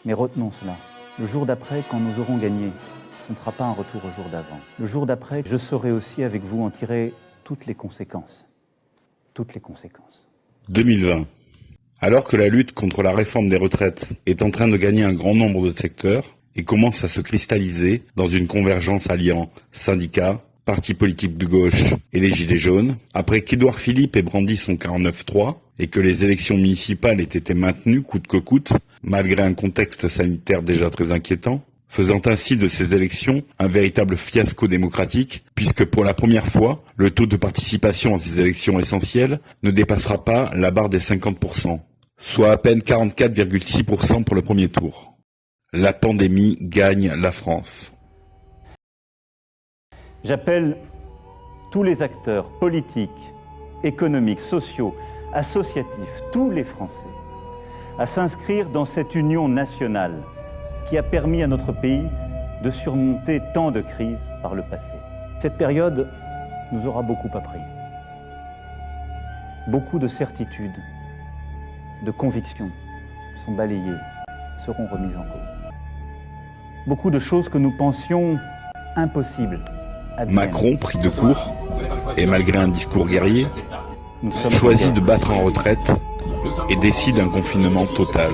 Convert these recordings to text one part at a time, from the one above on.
Mais retenons cela. Le jour d'après, quand nous aurons gagné, ce ne sera pas un retour au jour d'avant. Le jour d'après, je saurai aussi avec vous en tirer toutes les conséquences. Toutes les conséquences. 2020. Alors que la lutte contre la réforme des retraites est en train de gagner un grand nombre de secteurs et commence à se cristalliser dans une convergence alliant syndicats, partis politiques de gauche et les Gilets jaunes, après qu'Édouard Philippe ait brandi son 49-3 et que les élections municipales aient été maintenues coûte que coûte, malgré un contexte sanitaire déjà très inquiétant, faisant ainsi de ces élections un véritable fiasco démocratique, puisque pour la première fois, le taux de participation à ces élections essentielles ne dépassera pas la barre des 50%, soit à peine 44,6% pour le premier tour. La pandémie gagne la France. J'appelle tous les acteurs politiques, économiques, sociaux, associatifs, tous les Français, à s'inscrire dans cette union nationale qui a permis à notre pays de surmonter tant de crises par le passé. Cette période nous aura beaucoup appris. Beaucoup de certitudes, de convictions sont balayées, seront remises en cause. Beaucoup de choses que nous pensions impossibles adviennent. Macron, pris de court, et malgré un discours guerrier, choisit de battre en retraite et décide un confinement total.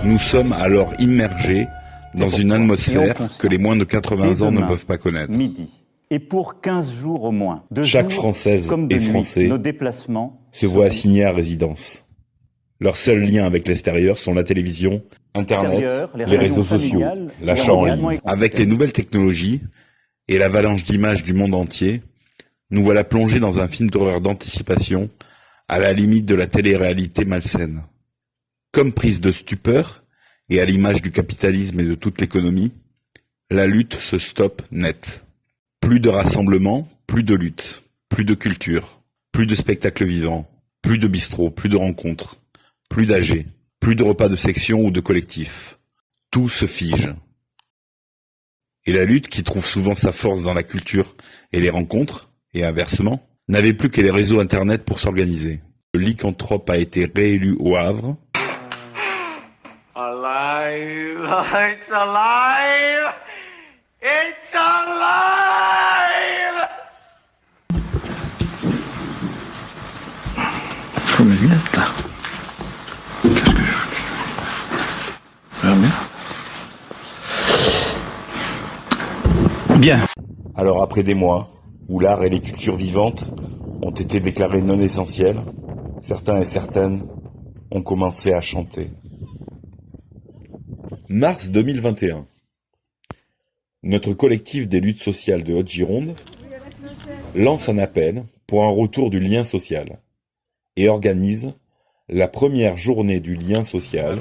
Nous sommes alors immergés dans une atmosphère que les moins de 80 ans ne peuvent pas connaître. Midi. Et pour 15 jours au moins, Chaque Française et Français nos déplacements se voit assigné à résidence. Leurs seuls liens avec l'extérieur sont la télévision, Internet, les réseaux sociaux, l'achat en ligne. Avec les nouvelles technologies et l'avalanche d'images du monde entier, nous voilà plongés dans un film d'horreur d'anticipation à la limite de la télé-réalité malsaine. Comme prise de stupeur, et à l'image du capitalisme et de toute l'économie, la lutte se stoppe net. Plus de rassemblements, plus de lutte, plus de culture, plus de spectacles vivants, plus de bistrots, plus de rencontres, plus d'AG, plus de repas de section ou de collectif. Tout se fige. Et la lutte, qui trouve souvent sa force dans la culture et les rencontres, et inversement, n'avait plus que les réseaux internet pour s'organiser. Le lycanthrope a été réélu au Havre. Alive! It's alive! It's alive! Faut mes lunettes là. Qu'est-ce que je... Bien. Alors après des mois, où l'art et les cultures vivantes ont été déclarés non essentiels, certains et certaines ont commencé à chanter. Mars 2021. Notre collectif des luttes sociales de Haute-Gironde lance un appel pour un retour du lien social et organise la première journée du lien social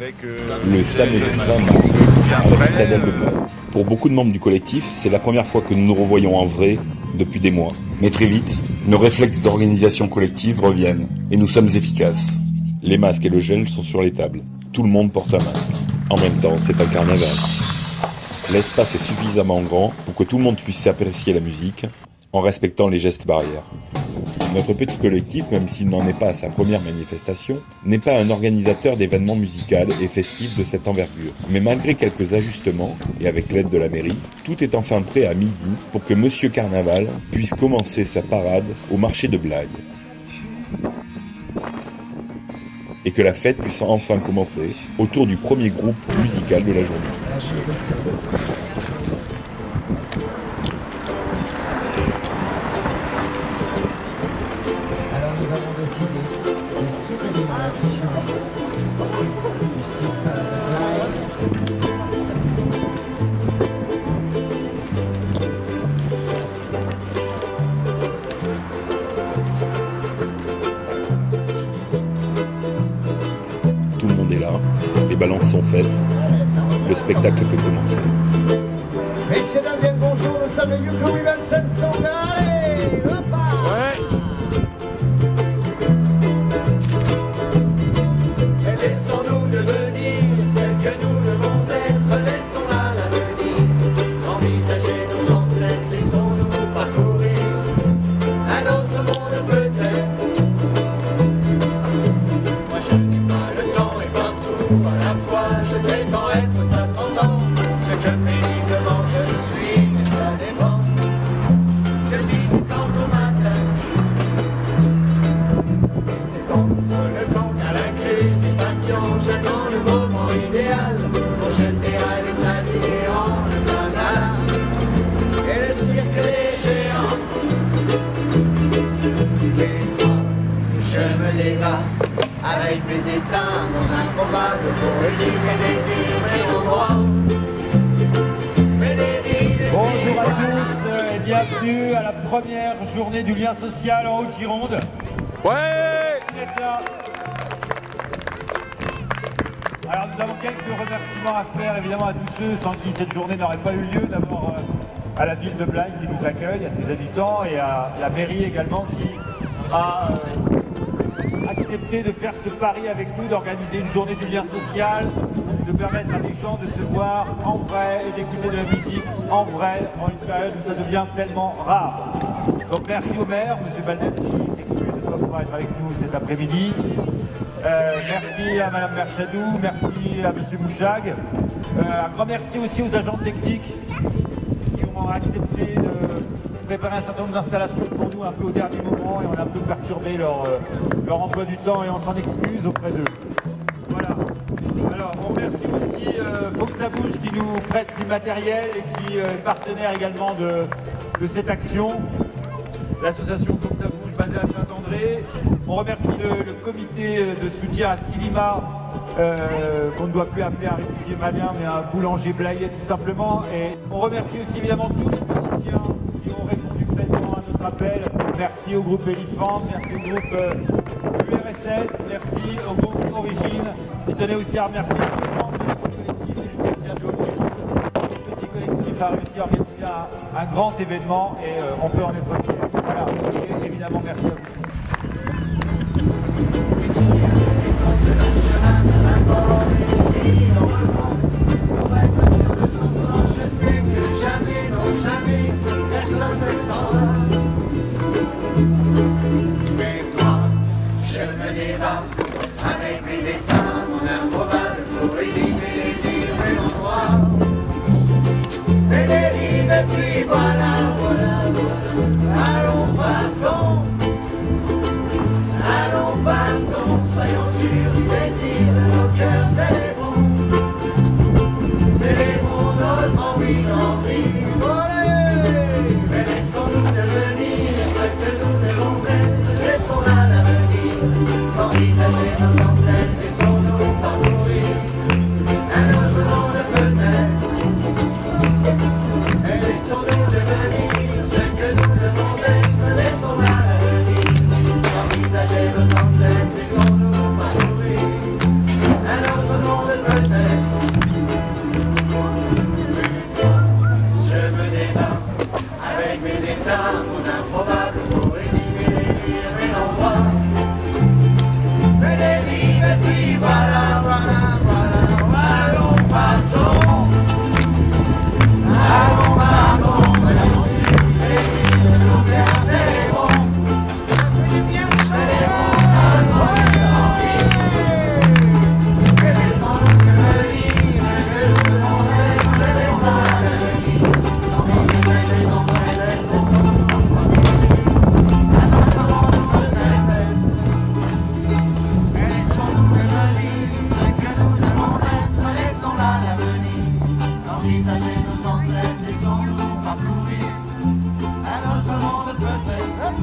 le samedi 20 mars à la Citadelle de Blois. Pour beaucoup de membres du collectif, c'est la première fois que nous nous revoyons en vrai depuis des mois. Mais très vite, nos réflexes d'organisation collective reviennent et nous sommes efficaces. Les masques et le gel sont sur les tables. Tout le monde porte un masque. En même temps, c'est un carnaval. L'espace est suffisamment grand pour que tout le monde puisse apprécier la musique en respectant les gestes barrières. Notre petit collectif, même s'il n'en est pas à sa première manifestation, n'est pas un organisateur d'événements musicaux et festifs de cette envergure. Mais malgré quelques ajustements, et avec l'aide de la mairie, tout est enfin prêt à midi pour que Monsieur Carnaval puisse commencer sa parade au marché de Blaye. Et que la fête puisse enfin commencer autour du premier groupe musical de la journée. Alors nous avons décidé de soutenir l'action du site Tout le monde est là, les balances sont faites, le spectacle peut commencer. Messieurs, dames, bien le bonjour, nous sommes les Youglou Women Song. Allez, hop là. Et laissons-nous devenir celles que nous devons être, laissons-la l'avenir, envisager nos ancêtres, laissons-nous parcourir un autre monde peut-être. Moi je n'ai pas le compte à l'incruste et patient, j'attends le moment idéal pour jeter à l'Italie en le fanal et le cirque des géants. Et moi, je me débat avec mes états, mon improbable poésie, mes désirs, mes endroits. Bonjour à tous et bienvenue à la première journée du lien social en Haute-Gironde. Ouais! Alors nous avons quelques remerciements à faire évidemment à tous ceux sans qui cette journée n'aurait pas eu lieu. D'abord à la ville de Blaye qui nous accueille, à ses habitants et à la mairie également qui a accepté de faire ce pari avec nous, d'organiser une journée du lien social, de permettre à des gens de se voir en vrai et d'écouter de la musique en vrai, en une période où ça devient tellement rare. Donc merci au maire, M. Valdez, qui s'excuse de ne pas pouvoir être avec nous cet après-midi. Merci à Mme Merchadou, merci à M. Mouchag. Un grand merci aussi aux agents techniques qui ont accepté de préparer un certain nombre d'installations pour nous un peu au dernier moment et on a un peu perturbé leur emploi du temps et on s'en excuse auprès d'eux. Voilà. Alors on remercie aussi Faut que ça bouge qui nous prête du matériel et qui est partenaire également de cette action. L'association Faut que ça bouge basée à Saint-André. On remercie le comité de soutien à Silima, qu'on ne doit plus appeler un réfugié malien mais un boulanger blayais tout simplement. Et on remercie aussi évidemment tous les musiciens qui ont répondu présent à notre appel. Merci au groupe Elephant, merci au groupe URSS, merci au groupe Origine. Je tenais aussi à remercier tous les membres de notre collectif des luttes sociales de Haute-Gironde. Ce petit collectif a réussi à organiser un grand événement et on peut en être fiers. Voilà, et évidemment merci à vous tous. Avec mes états, mon improbable poésie, mes désirs, mes endroits, mes dérives, et puis voilà, allons partons, soyons sûrs du désir de nos cœurs, célébrons notre envie d'envie, mais laissons-nous devenir ce que nous devons être, laissons là l'avenir, envisager nos ancêtres, laissons-nous parcourir un autre monde peut-être, et laissons-nous devenir ce que nous devons être, laissons là l'avenir, envisager nos ancêtres, laissons-nous parcourir un autre monde peut-être. Je me débat avec mes états, mon improbable poésie, mes désirs, mes endroits. Mais les rives, et puis voilà, allons partons, soyons sûrs du désir de nos cœurs, célébrons notre envie, et laissons-nous devenir ce que nous devons être, laissons à l'avenir, envisager nos ancêtres, laissons-nous parcourir un autre monde peut-être. Laissons-nous devenir ce que nous devons être, laissons là l'avenir, envisager nos ancêtres, laissons-nous parcourir un autre monde peut-être.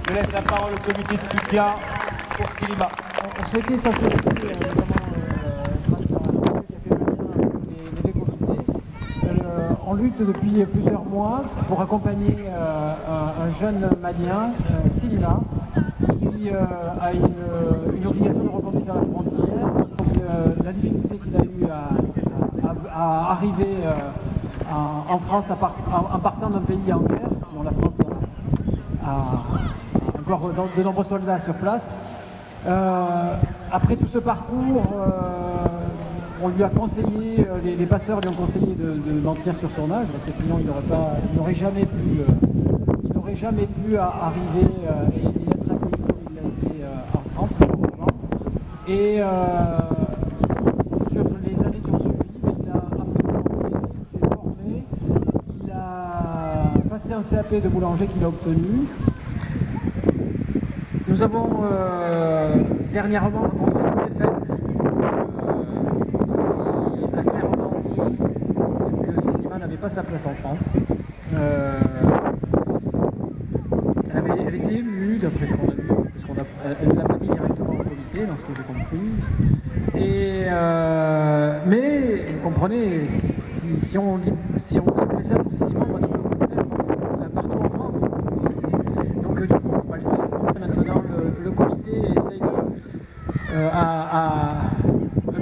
Je laisse la parole au comité de soutien pour Silima. On souhaitait s'associer notamment grâce à les deux comités. On lutte depuis plusieurs mois pour accompagner un jeune malien, Silima, qui a une obligation de reconduite à la frontière. Donc, la difficulté qu'il a eu à arriver en France en partant d'un pays en guerre, dont la France a encore de nombreux soldats sur place. Après tout ce parcours, on lui a conseillé, les passeurs lui ont conseillé de mentir sur son âge, parce que sinon il n'aurait jamais pu arriver et être accueilli comme il l'a été en France, malheureusement. Et sur un CAP de boulanger qu'il a obtenu. Nous avons dernièrement rencontré le préfet qui a clairement dit que Silima n'avait pas sa place en France. Elle était élue, d'après ce qu'on a vu, elle ne l'a pas dit directement au comité, dans ce que j'ai compris. Mais vous comprenez, si on fait ça pour Silima, on va le faire partout en France. Donc du coup, on va le faire. Maintenant, le comité essaye un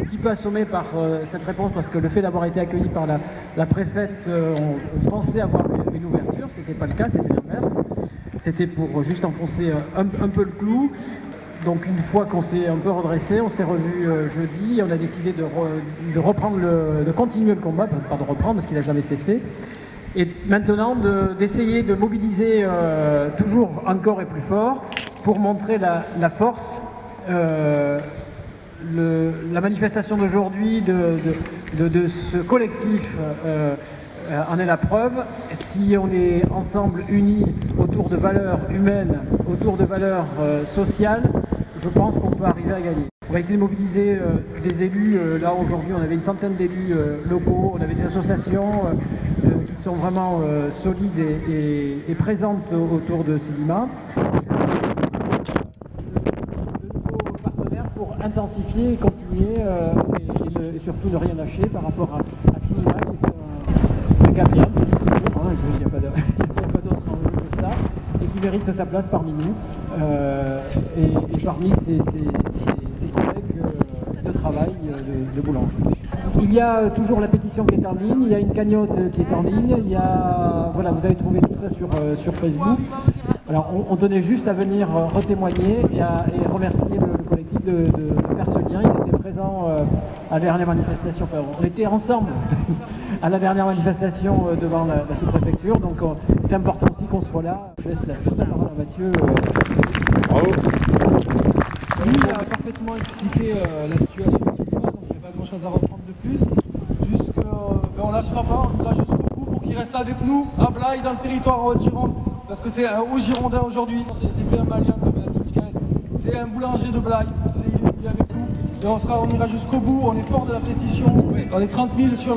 petit peu assommé par cette réponse, parce que le fait d'avoir été accueilli par la préfète, on pensait avoir une ouverture, ce n'était pas le cas, c'était l'inverse. C'était pour juste enfoncer un peu le clou. Donc une fois qu'on s'est un peu redressé, on s'est revu jeudi, on a décidé de reprendre de continuer le combat, pas de reprendre parce qu'il n'a jamais cessé. Et maintenant d'essayer de mobiliser toujours encore et plus fort pour montrer la force. La manifestation d'aujourd'hui de ce collectif en est la preuve. Si on est ensemble unis autour de valeurs humaines, autour de valeurs sociales, je pense qu'on peut arriver à gagner. On va essayer de mobiliser des élus. Là aujourd'hui on avait une centaine d'élus locaux, on avait des associations qui sont vraiment solides et présentes autour de Silima. Intensifier, continuer et surtout ne rien lâcher par rapport à Silima qui est un gars bien, il n'y a pas d'autre enjeu que ça, et qui mérite sa place parmi nous et parmi ses collègues de travail de boulanger. Il y a toujours la pétition qui est en ligne, il y a une cagnotte qui est en ligne, voilà, vous avez trouvé tout ça sur Facebook. Alors on tenait juste à venir retémoigner et remercier le collectif de faire ce lien. Ils étaient présents à la dernière manifestation, enfin, on était ensemble à la dernière manifestation devant la sous-préfecture, donc c'est important aussi qu'on soit là. Je laisse juste la parole à Mathieu. Bravo. Lui a parfaitement expliqué la situation de Silima, donc il n'y a pas grand chose à reprendre de plus. Juste qu'on ne lâchera pas, on ira jusqu'au bout pour qu'il reste avec nous, à Blaye, dans le territoire Haute-Gironde. Parce que c'est aux Girondins aujourd'hui, c'est plus un Malien comme l'a dit Michael, c'est un boulanger de Blaye, il est avec nous. Et on ira jusqu'au bout, on est fort de la pétition, on est 30 000 sur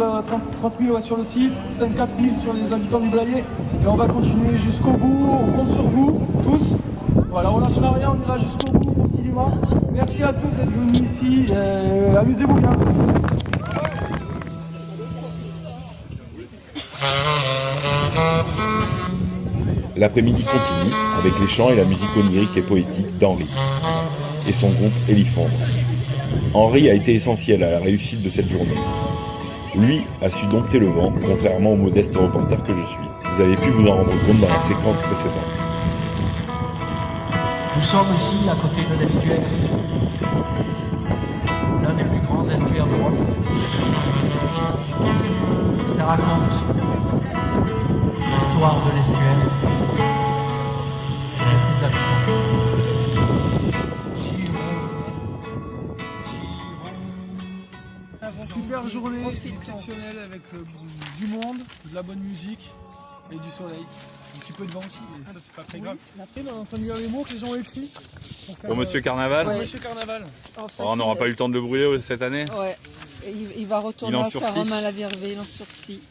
le site, 54 000 sur les habitants du Blayais, et on va continuer jusqu'au bout, on compte sur vous, tous. Voilà, on lâchera rien, on ira jusqu'au bout pour Silima. Merci à tous d'être venus ici, amusez-vous bien. L'après-midi continue avec les chants et la musique onirique et poétique d'Henri et son groupe Éliphandre. Henri a été essentiel à la réussite de cette journée. Lui a su dompter le vent, contrairement au modeste reporter que je suis. Vous avez pu vous en rendre compte dans la séquence précédente. Nous sommes ici à côté de l'estuaire, l'un des plus grands estuaires d'Europe. Ça raconte l'histoire de l'estuaire et ses habitants. Super journée exceptionnelle avec du monde, de la bonne musique et du soleil. Un petit peu de vent aussi, mais ça c'est pas très grave. On est en train de lire les mots que les gens ont écrits. Pour Monsieur Carnaval. Pour Monsieur Carnaval. En fait, on n'aura pas eu le temps de le brûler cette année. Ouais. Il va retourner à Saint-Romain la Vervé, il en sursis.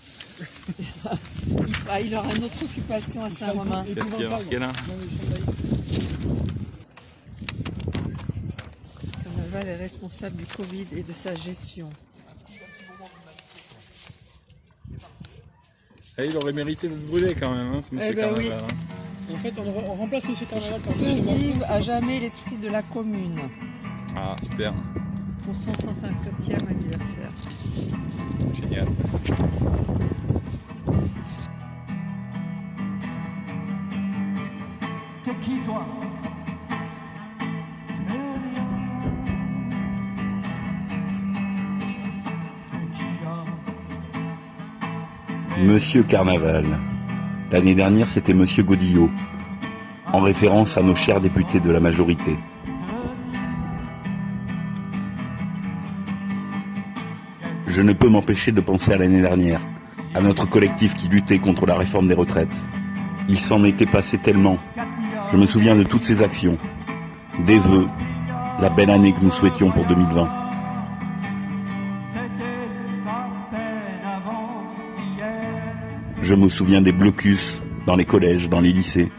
Il aura une autre occupation à Saint-Romain. Qu'est-ce qu'il y a marqué là? Carnaval est responsable du Covid et de sa gestion. Et il aurait mérité d'être brûlé quand même, hein, ce Monsieur Carnaval. Oui. En fait, on remplace Monsieur Carnaval par que vive à jamais l'esprit de la commune. Ah, super. Pour son 150e anniversaire. Génial. T'es qui toi? Monsieur Carnaval. L'année dernière, c'était Monsieur Godillot, en référence à nos chers députés de la majorité. Je ne peux m'empêcher de penser à l'année dernière, à notre collectif qui luttait contre la réforme des retraites. Il s'en était passé tellement. Je me souviens de toutes ces actions, des vœux, la belle année que nous souhaitions pour 2020. Je me souviens des blocus dans les collèges, dans les lycées.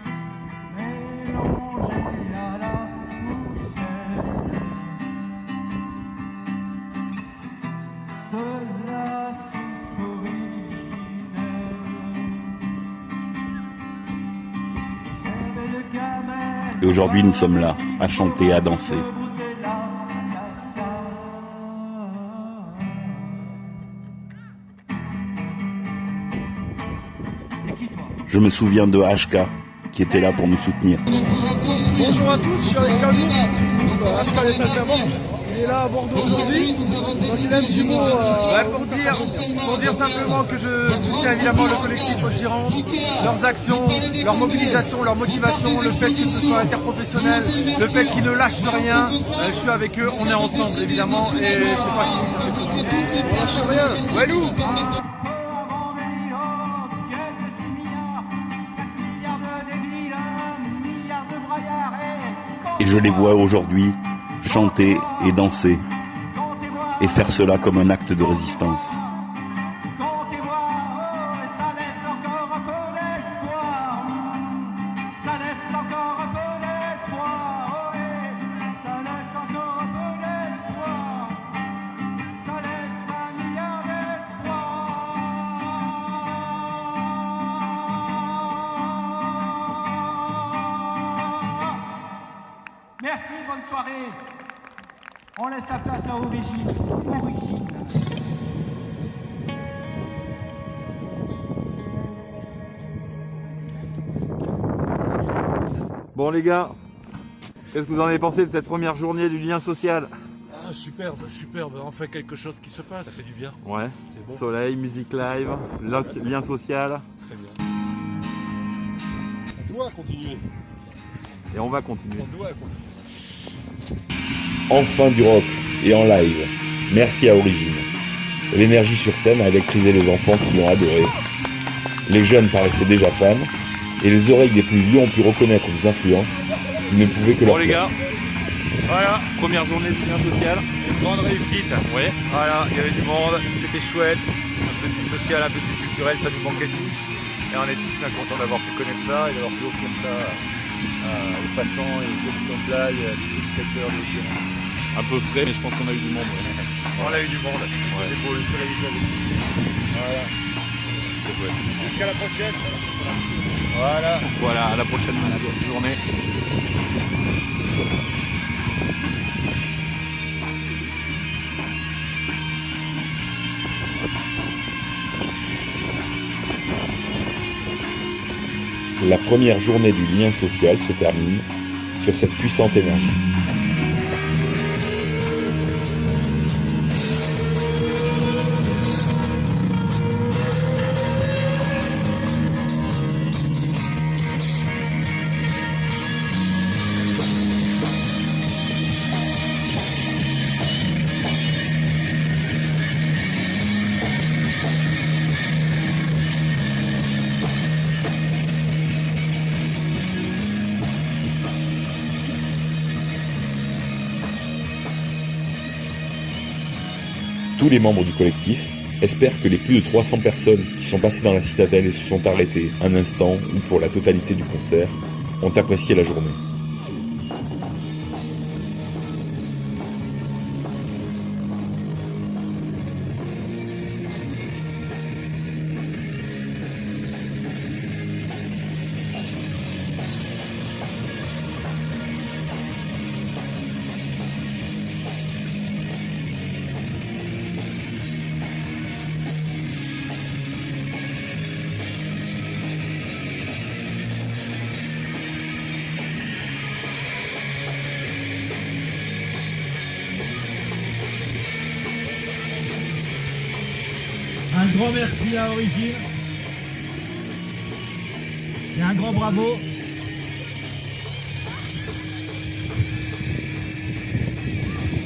Et aujourd'hui, nous sommes là, à chanter, à danser. Je me souviens de HK, qui était là pour nous soutenir. Bonjour à tous, je suis avec Camille, HK Les Saint-Amand. Il est là à Bordeaux aujourd'hui, donc il a un petit mot pour dire simplement que je soutiens évidemment le collectif Haute-Gironde, leurs actions, leur mobilisation, leur motivation, le fait que ce soit interprofessionnel, le fait qu'ils ne lâchent rien. Je suis avec eux, on est ensemble évidemment et c'est pas fini, ça fait plaisir. On lâche rien. Walou. Et je les vois aujourd'hui chanter et danser et faire cela comme un acte de résistance. Merci, bonne soirée. On laisse la place à Origine. Origine. Bon les gars, qu'est-ce que vous en avez pensé de cette première journée du lien social? Ah, superbe, superbe, enfin quelque chose qui se passe, ça fait du bien. Ouais, bon. Soleil, musique live, lien social. Très bien. On doit continuer. Et on va continuer. On doit continuer. Enfin du rock et en live. Merci à Origine. L'énergie sur scène a électrisé les enfants qui l'ont adoré. Les jeunes paraissaient déjà fans et les oreilles des plus vieux ont pu reconnaître des influences qui ne pouvaient que leur plaire. plaire. Bon les gars, voilà, première journée du lien social. Une grande réussite. Ouais. Voilà, il y avait du monde, c'était chouette. Un peu de vie sociale, un peu de vie culturelle, ça nous manquait tous. Et on est tous bien contents d'avoir pu connaître ça et d'avoir pu offrir ça aux passants et aux habitants de Blaye, à tous les secteurs de Gironde. Un peu frais, mais je pense qu'on a eu du monde. Ouais. On a eu du monde. Ouais. C'est beau, le soleil est avec nous. Voilà. Jusqu'à la prochaine. Voilà. Voilà, à la prochaine journée. La première journée du lien social se termine sur cette puissante énergie. Tous les membres du collectif espèrent que les plus de 300 personnes qui sont passées dans la citadelle et se sont arrêtées un instant ou pour la totalité du concert ont apprécié la journée. Un grand merci à Origine et un grand bravo.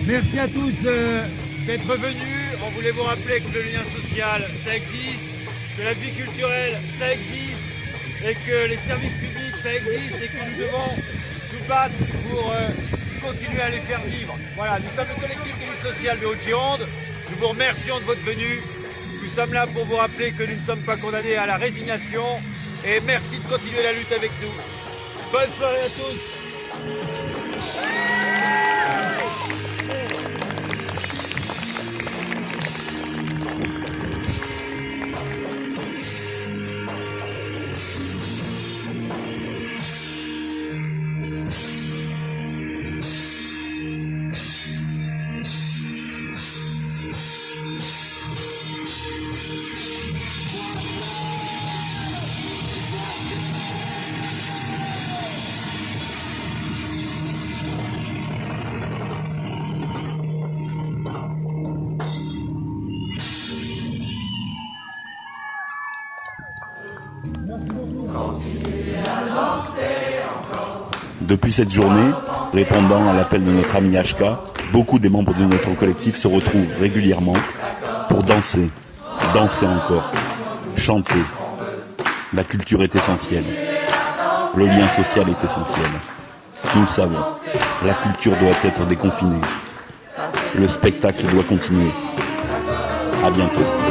Merci à tous d'être venus. On voulait vous rappeler que le lien social, ça existe, que la vie culturelle, ça existe, et que les services publics, ça existe et que nous devons nous battre pour continuer à les faire vivre. Voilà, nous sommes le collectif de lutte sociale de Haute-Gironde. Nous vous remercions de votre venue. Nous sommes là pour vous rappeler que nous ne sommes pas condamnés à la résignation. Et merci de continuer la lutte avec nous. Bonne soirée à tous. Depuis cette journée, répondant à l'appel de notre ami HK, beaucoup des membres de notre collectif se retrouvent régulièrement pour danser, danser encore, chanter. La culture est essentielle. Le lien social est essentiel. Nous le savons. La culture doit être déconfinée. Le spectacle doit continuer. À bientôt.